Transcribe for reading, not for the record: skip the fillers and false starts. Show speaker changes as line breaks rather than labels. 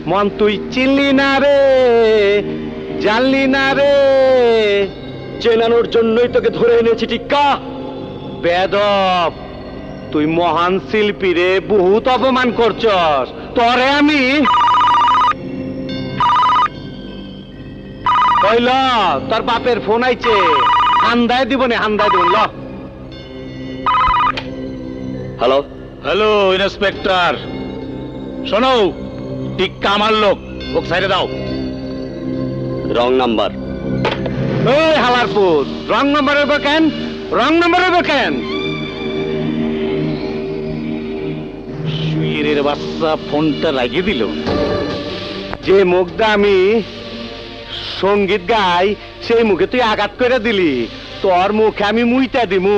মন তুই চিনলি না রে, জানলি না রে, চেনানোর জন্যই তোকে ধরে এনেছি টিক্কা। বেদব, তুই মহান শিল্পী রে, বহুত অপমান করছস। তরে আমি কইল তোর বাপের ফোন আইছে, হান্দায় দিব নে, হান্দায় দিব। ল হ্যালো
হ্যালো ইন্সপেক্টর, শোনো, টিক্কা আমার লোক, ওকে সাইডে দাও।
Wrong number. ওই হালারপুর, রং নাম্বার হবে কেন? রং নাম্বার হবে কেন?
শুয়ের বাচ্চা ফোনটা লাগিয়ে দিল।
যে মুখটা আমি সঙ্গীত গাই, সেই মুখে তুই আঘাত করে দিলি, তোর মুখে আমি মুইটা দিমু।